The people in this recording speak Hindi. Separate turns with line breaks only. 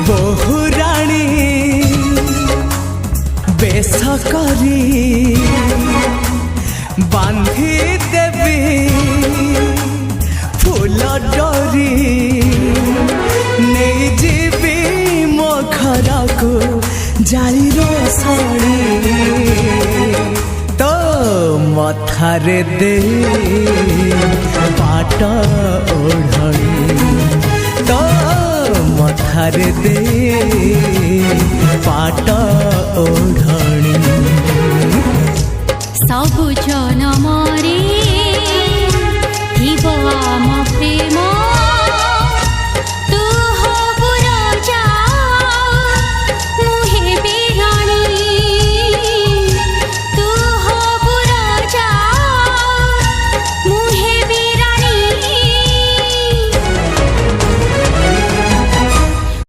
बहु राणी बेश करी बांधी देवी फूल डोरी नहीं जीवी मो घर को जाली रोसणी तो मथारे दे पाट ओढ़णी तो मथारे दे पाट ओढ़णी
सबुज नाम